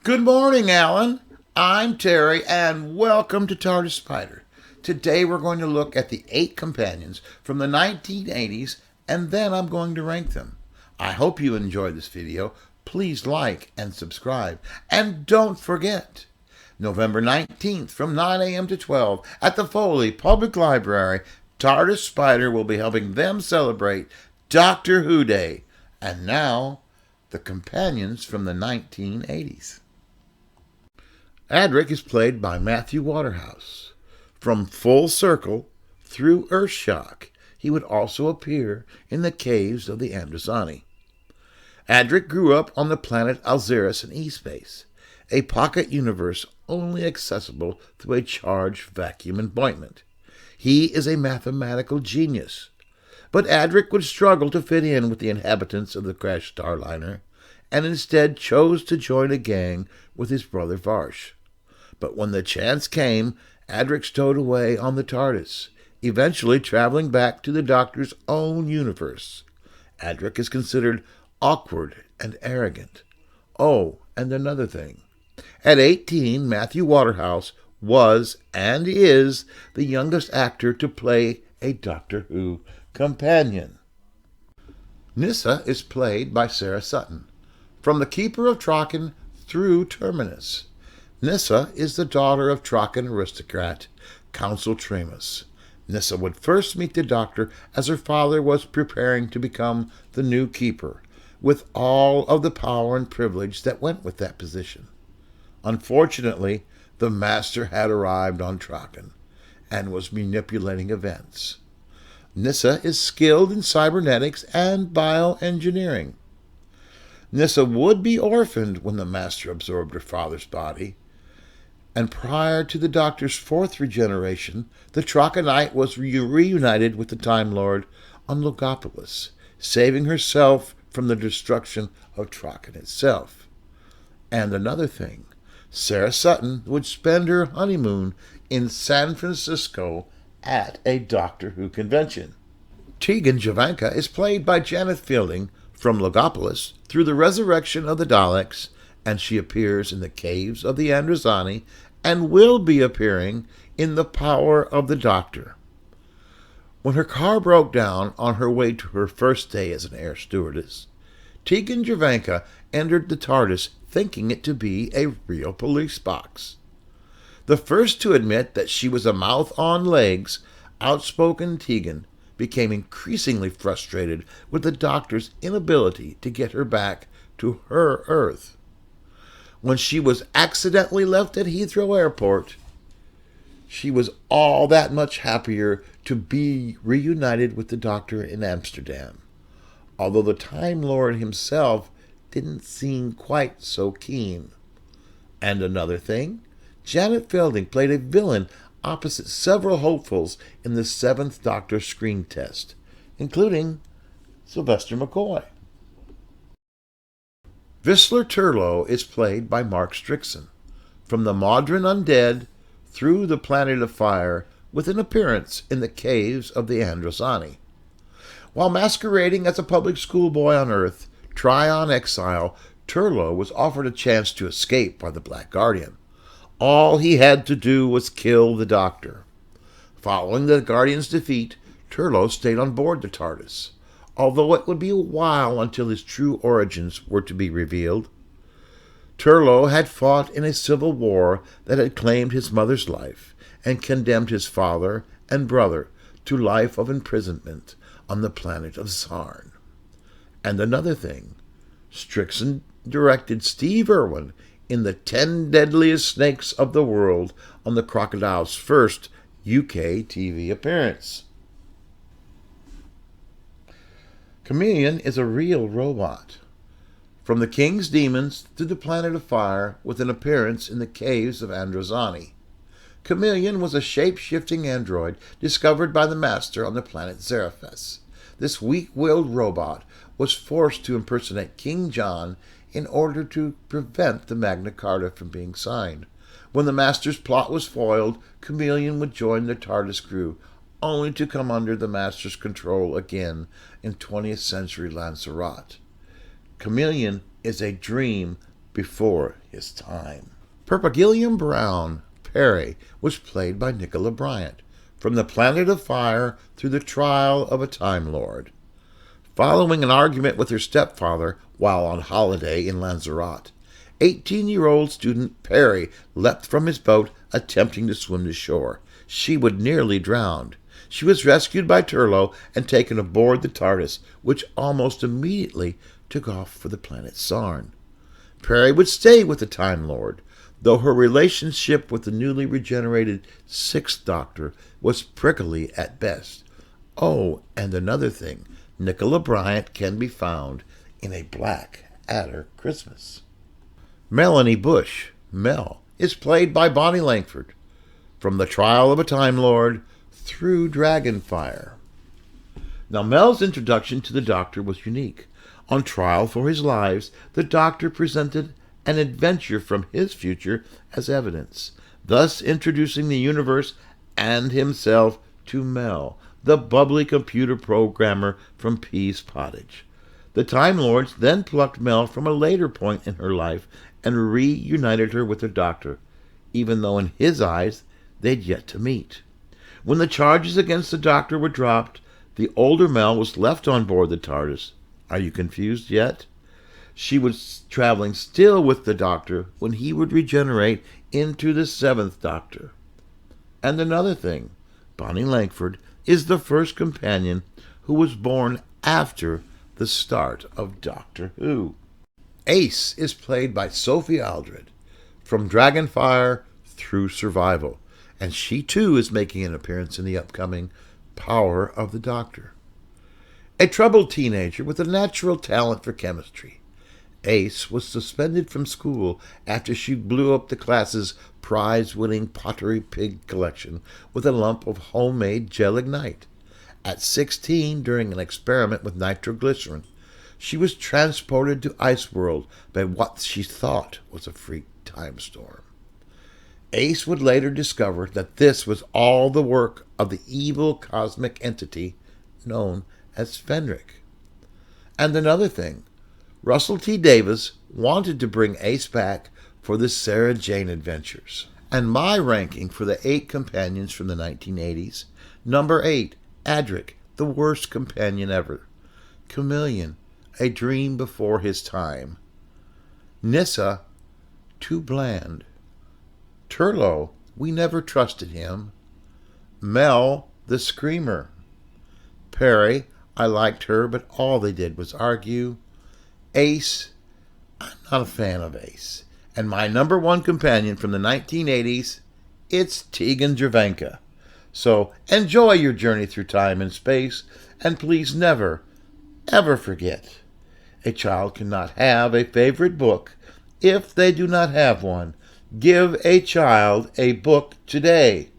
Good morning, Alan. I'm Terry, and welcome to TARDIS Spider. Today we're going to look at the 8 companions from the 1980s, and then I'm going to rank them. I hope you enjoyed this video. Please like and subscribe. And don't forget, November 19th from 9 a.m. to 12 at the Foley Public Library, TARDIS Spider will be helping them celebrate Doctor Who Day. And now, the companions from the 1980s. Adric is played by Matthew Waterhouse. From Full Circle through Earthshock, he would also appear in the caves of the Androzani. Adric grew up on the planet Alzirus in E-Space, a pocket universe only accessible through a charged vacuum appointment. He is a mathematical genius, but Adric would struggle to fit in with the inhabitants of the crashed starliner, and instead chose to join a gang with his brother Varsh. But when the chance came, Adric stowed away on the TARDIS, eventually traveling back to the Doctor's own universe. Adric is considered awkward and arrogant. Oh, and another thing. At 18, Matthew Waterhouse was and is the youngest actor to play a Doctor Who companion. Nissa is played by Sarah Sutton. From the Keeper of Traken through Terminus, Nissa is the daughter of Traken aristocrat Council Tremus. Nissa would first meet the Doctor as her father was preparing to become the new Keeper, with all of the power and privilege that went with that position. Unfortunately, the Master had arrived on Traken and was manipulating events. Nissa is skilled in cybernetics and bioengineering. Nissa would be orphaned when the Master absorbed her father's body, and prior to the Doctor's 4th regeneration, the Trakenite was reunited with the Time Lord on Logopolis, saving herself from the destruction of Traken itself. And another thing, Sarah Sutton would spend her honeymoon in San Francisco at a Doctor Who convention. Tegan Jovanka is played by Janet Fielding from Logopolis through the resurrection of the Daleks, and she appears in the caves of the Androzani and will be appearing in The Power of the Doctor. When her car broke down on her way to her first day as an air stewardess, Tegan Jovanka entered the TARDIS thinking it to be a real police box. The first to admit that she was a mouth on legs, outspoken Tegan became increasingly frustrated with the Doctor's inability to get her back to her Earth. When she was accidentally left at Heathrow Airport, she was all that much happier to be reunited with the Doctor in Amsterdam, although the Time Lord himself didn't seem quite so keen. And another thing, Janet Fielding played a villain opposite several hopefuls in the 7th Doctor screen test, including Sylvester McCoy. Whistler Turlo is played by Mark Strickson. From the Modron Undead through the Planet of Fire, with an appearance in the caves of the Androzani. While masquerading as a public schoolboy on Earth, Trion exile, Turlo was offered a chance to escape by the Black Guardian. All he had to do was kill the Doctor. Following the Guardian's defeat, Turlo stayed on board the TARDIS, although it would be a while until his true origins were to be revealed. Turlo had fought in a civil war that had claimed his mother's life and condemned his father and brother to life of imprisonment on the planet of Sarn. And another thing, Strickson directed Steve Irwin in the 10 Deadliest Snakes of the World on the Crocodile's first UK TV appearance. Chameleon is a real robot. From the King's Demons to the Planet of Fire, with an appearance in the caves of Androzani. Chameleon was a shape-shifting android discovered by the Master on the planet Zerafes. This weak-willed robot was forced to impersonate King John in order to prevent the Magna Carta from being signed. When the Master's plot was foiled, Chameleon would join the TARDIS crew, only to come under the Master's control again in 20th century Lanzarote. Chameleon is a dream before his time. Perpigillium Brown, Perry, was played by Nicola Bryant, from the Planet of Fire through the Trial of a Time Lord. Following an argument with her stepfather while on holiday in Lanzarote, 18-year-old student Perry leapt from his boat attempting to swim to shore. She would nearly drown. She was rescued by Turlo and taken aboard the TARDIS, which almost immediately took off for the planet Sarn. Perry would stay with the Time Lord, though her relationship with the newly regenerated Sixth Doctor was prickly at best. Oh, and another thing, Nicola Bryant can be found in a Black Adder Christmas. Melanie Bush, Mel, is played by Bonnie Langford, from the Trial of a Time Lord through Dragonfire. Now, Mel's introduction to the Doctor was unique. On trial for his lives, the Doctor presented an adventure from his future as evidence, thus introducing the universe and himself to Mel, the bubbly computer programmer from Pease Pottage. The Time Lords then plucked Mel from a later point in her life and reunited her with the Doctor, even though in his eyes they'd yet to meet. When the charges against the Doctor were dropped, the older Mel was left on board the TARDIS. Are you confused yet? She was traveling still with the Doctor when he would regenerate into the Seventh Doctor. And another thing, Bonnie Langford is the first companion who was born after the start of Doctor Who. Ace is played by Sophie Aldred, from Dragonfire through Survival, and she too is making an appearance in the upcoming Power of the Doctor. A troubled teenager with a natural talent for chemistry, Ace was suspended from school after she blew up the class's prize-winning pottery pig collection with a lump of homemade gel-ignite. At 16, during an experiment with nitroglycerin, she was transported to Ice World by what she thought was a freak time storm. Ace would later discover that this was all the work of the evil cosmic entity known as Fenric. And another thing, Russell T. Davies wanted to bring Ace back for the Sarah Jane adventures. And my ranking for the 8 companions from the 1980s, number 8, Adric, the worst companion ever. Chameleon, a dream before his time. Nissa, too bland. Turlo, we never trusted him. Mel, the screamer. Perry, I liked her, but all they did was argue. Ace, I'm not a fan of Ace. And my number 1 companion from the 1980s, it's Tegan Jervanka. So enjoy your journey through time and space, and please never, ever forget, a child cannot have a favorite book if they do not have one. Give a child a book today.